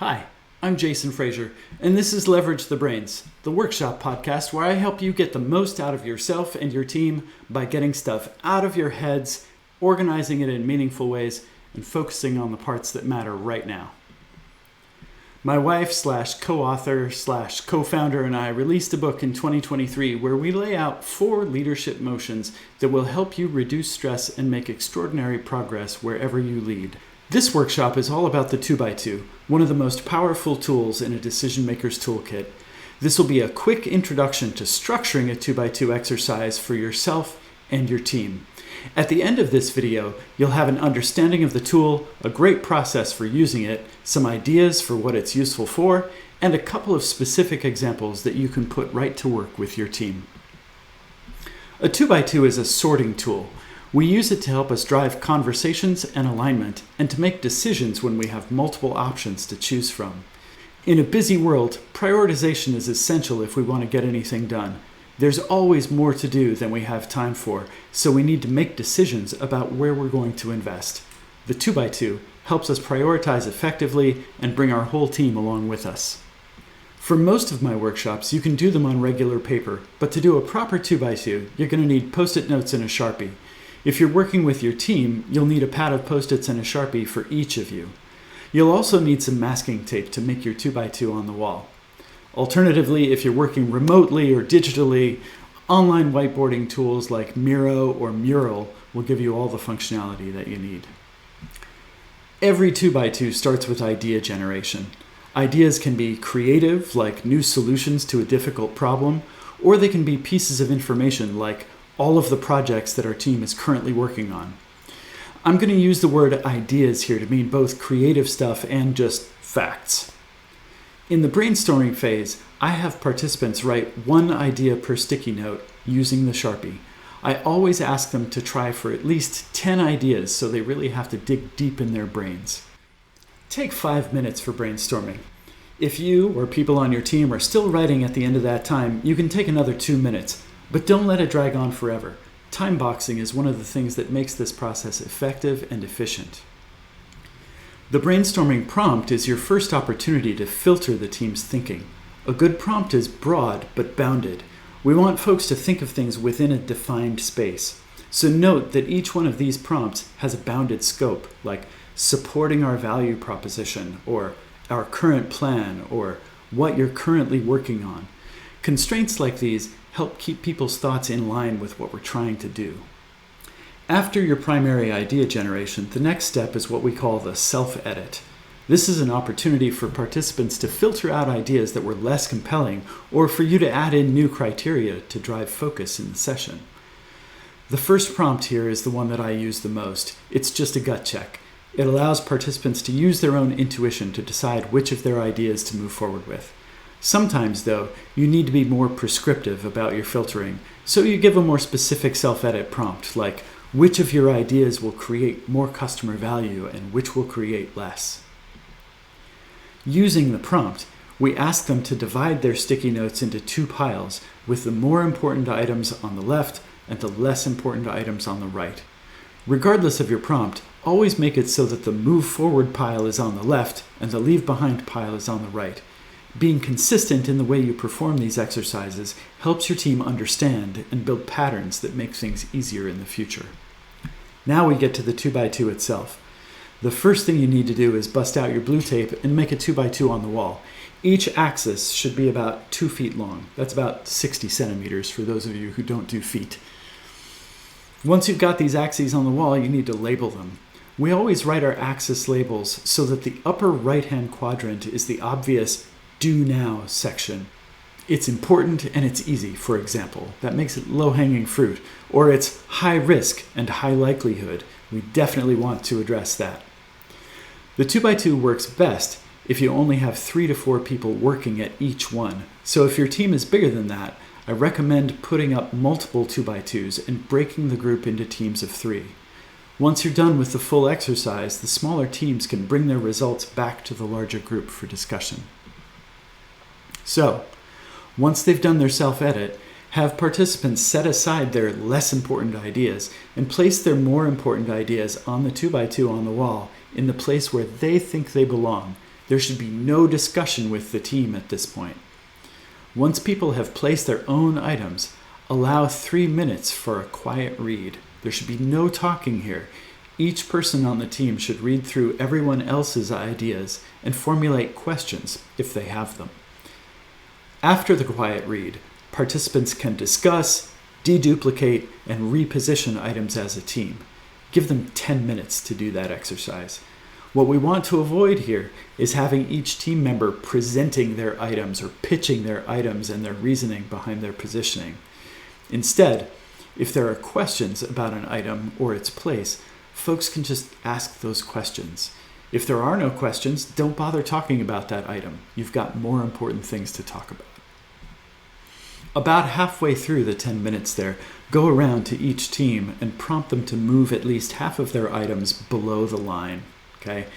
Hi, I'm Jason Frazier, and this is Leverage the Brains, the workshop podcast where I help you get the most out of yourself and your team by getting stuff out of your heads, organizing it in meaningful ways, and focusing on the parts that matter right now. My wife / co-author / co-founder and I released a book in 2023 where we lay out 4 leadership motions that will help you reduce stress and make extraordinary progress wherever you lead. This workshop is all about the 2x2, one of the most powerful tools in a decision maker's toolkit. This will be a quick introduction to structuring a 2x2 exercise for yourself and your team. At the end of this video, you'll have an understanding of the tool, a great process for using it, some ideas for what it's useful for, and a couple of specific examples that you can put right to work with your team. A 2x2 is a sorting tool. We use it to help us drive conversations and alignment, and to make decisions when we have multiple options to choose from. In a busy world, prioritization is essential if we want to get anything done. There's always more to do than we have time for, so we need to make decisions about where we're going to invest. The 2x2 helps us prioritize effectively and bring our whole team along with us. For most of my workshops, you can do them on regular paper, but to do a proper 2x2, you're going to need Post-it notes and a Sharpie. If you're working with your team, you'll need a pad of Post-its and a Sharpie for each of you. You'll also need some masking tape to make your 2x2 on the wall. Alternatively, if you're working remotely or digitally, online whiteboarding tools like Miro or Mural will give you all the functionality that you need. Every 2x2 starts with idea generation. Ideas can be creative, like new solutions to a difficult problem, or they can be pieces of information like all of the projects that our team is currently working on. I'm going to use the word ideas here to mean both creative stuff and just facts. In the brainstorming phase, I have participants write 1 idea per sticky note using the Sharpie. I always ask them to try for at least 10 ideas, so they really have to dig deep in their brains. Take 5 minutes for brainstorming. If you or people on your team are still writing at the end of that time, you can take another 2 minutes. But don't let it drag on forever. Time boxing is one of the things that makes this process effective and efficient. The brainstorming prompt is your first opportunity to filter the team's thinking. A good prompt is broad but bounded. We want folks to think of things within a defined space. So note that each one of these prompts has a bounded scope, like supporting our value proposition, or our current plan, or what you're currently working on. Constraints like these help keep people's thoughts in line with what we're trying to do. After your primary idea generation, the next step is what we call the self-edit. This is an opportunity for participants to filter out ideas that were less compelling, or for you to add in new criteria to drive focus in the session. The first prompt here is the one that I use the most. It's just a gut check. It allows participants to use their own intuition to decide which of their ideas to move forward with. Sometimes, though, you need to be more prescriptive about your filtering, so you give a more specific self-edit prompt, like which of your ideas will create more customer value and which will create less. Using the prompt, we ask them to divide their sticky notes into 2 piles, with the more important items on the left and the less important items on the right. Regardless of your prompt, always make it so that the move forward pile is on the left and the leave behind pile is on the right. Being consistent in the way you perform these exercises helps your team understand and build patterns that make things easier in the future. Now we get to the 2x2 itself. The first thing you need to do is bust out your blue tape and make a 2x2 on the wall. Each axis should be about 2 feet long. That's about 60 centimeters for those of you who don't do feet. Once you've got these axes on the wall, you need to label them. We always write our axis labels so that the upper right-hand quadrant is the obvious Do Now section. It's important and it's easy, for example. That makes it low-hanging fruit. Or it's high risk and high likelihood. We definitely want to address that. The 2x2 works best if you only have 3 to 4 people working at each one. So if your team is bigger than that, I recommend putting up multiple 2x2s and breaking the group into teams of 3. Once you're done with the full exercise, the smaller teams can bring their results back to the larger group for discussion. So, once they've done their self-edit, have participants set aside their less important ideas and place their more important ideas on the 2x2 on the wall in the place where they think they belong. There should be no discussion with the team at this point. Once people have placed their own items, allow 3 minutes for a quiet read. There should be no talking here. Each person on the team should read through everyone else's ideas and formulate questions if they have them. After the quiet read, participants can discuss, deduplicate, and reposition items as a team. Give them 10 minutes to do that exercise. What we want to avoid here is having each team member presenting their items or pitching their items and their reasoning behind their positioning. Instead, if there are questions about an item or its place, folks can just ask those questions. If there are no questions, don't bother talking about that item. You've got more important things to talk about. About halfway through the 10 minutes there, go around to each team and prompt them to move at least half of their items below the line. Okay?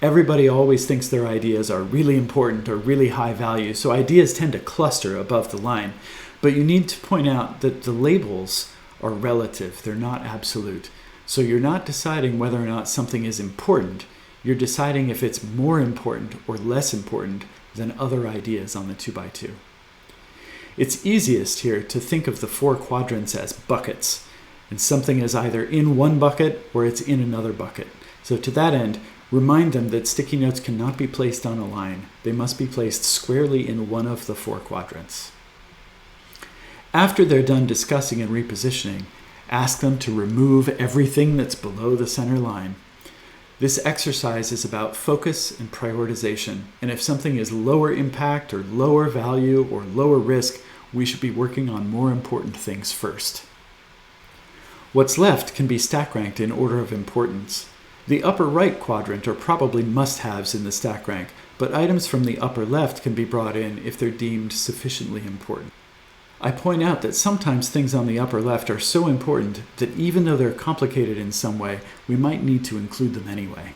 Everybody always thinks their ideas are really important or really high value, so ideas tend to cluster above the line. But you need to point out that the labels are relative, they're not absolute. So you're not deciding whether or not something is important, you're deciding if it's more important or less important than other ideas on the 2x2. It's easiest here to think of the 4 quadrants as buckets, and something is either in one bucket or it's in another bucket. So to that end, remind them that sticky notes cannot be placed on a line. They must be placed squarely in one of the 4 quadrants. After they're done discussing and repositioning, ask them to remove everything that's below the center line. This exercise is about focus and prioritization, and if something is lower impact or lower value or lower risk, we should be working on more important things first. What's left can be stack ranked in order of importance. The upper right quadrant are probably must-haves in the stack rank, but items from the upper left can be brought in if they're deemed sufficiently important. I point out that sometimes things on the upper left are so important that even though they're complicated in some way, we might need to include them anyway.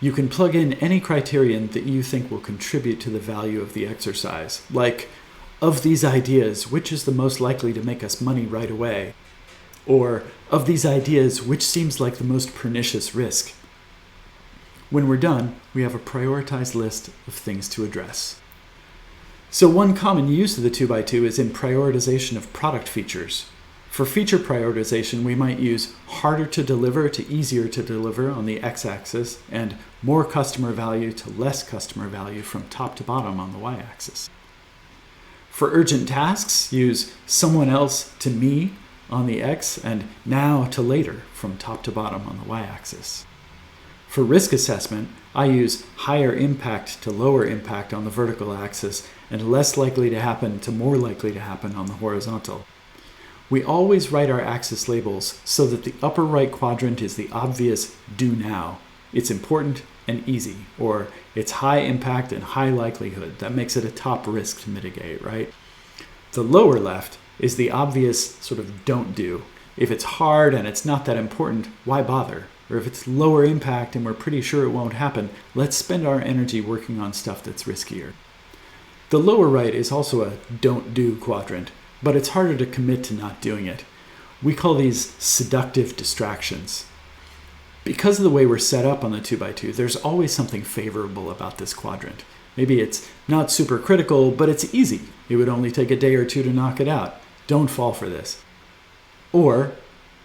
You can plug in any criterion that you think will contribute to the value of the exercise, like, of these ideas, which is the most likely to make us money right away? Or, of these ideas, which seems like the most pernicious risk? When we're done, we have a prioritized list of things to address. So one common use of the 2x2 is in prioritization of product features. For feature prioritization, we might use harder to deliver to easier to deliver on the x-axis and more customer value to less customer value from top to bottom on the y-axis. For urgent tasks, use someone else to me on the x and now to later from top to bottom on the y-axis. For risk assessment, I use higher impact to lower impact on the vertical axis and less likely to happen to more likely to happen on the horizontal. We always write our axis labels so that the upper right quadrant is the obvious do now. It's important and easy, or it's high impact and high likelihood. That makes it a top risk to mitigate, right? The lower left is the obvious sort of don't do. If it's hard and it's not that important, why bother? Or if it's lower impact and we're pretty sure it won't happen, let's spend our energy working on stuff that's riskier. The lower right is also a don't do quadrant, but it's harder to commit to not doing it. We call these seductive distractions. Because of the way we're set up on the 2x2, there's always something favorable about this quadrant. Maybe it's not super critical, but it's easy. It would only take a day or two to knock it out. Don't fall for this. Or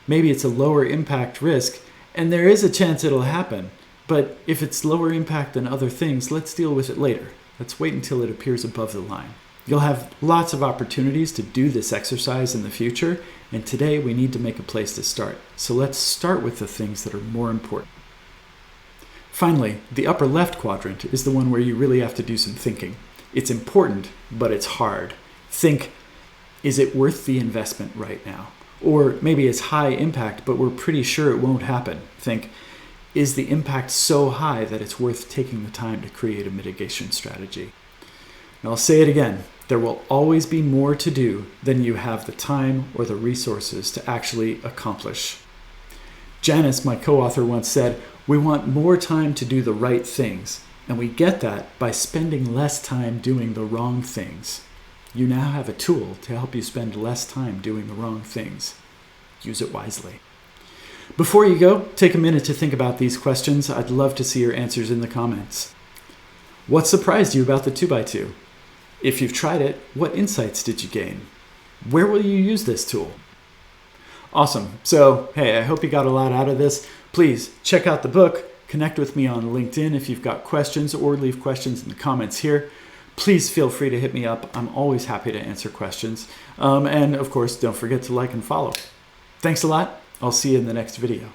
maybe it's a lower impact risk, and there is a chance it'll happen. But if it's lower impact than other things, let's deal with it later. Let's wait until it appears above the line. You'll have lots of opportunities to do this exercise in the future, and today we need to make a place to start. So let's start with the things that are more important. Finally, the upper left quadrant is the one where you really have to do some thinking. It's important, but it's hard. Think, is it worth the investment right now? Or maybe it's high impact, but we're pretty sure it won't happen. Think, is the impact so high that it's worth taking the time to create a mitigation strategy? And I'll say it again, there will always be more to do than you have the time or the resources to actually accomplish. Janice, my co-author, once said, we want more time to do the right things, and we get that by spending less time doing the wrong things. You now have a tool to help you spend less time doing the wrong things. Use it wisely. Before you go, take a minute to think about these questions. I'd love to see your answers in the comments. What surprised you about the 2x2? If you've tried it, what insights did you gain? Where will you use this tool? Awesome. So, hey, I hope you got a lot out of this. Please check out the book, connect with me on LinkedIn if you've got questions, or leave questions in the comments here. Please feel free to hit me up. I'm always happy to answer questions. And of course, don't forget to like and follow. Thanks a lot. I'll see you in the next video.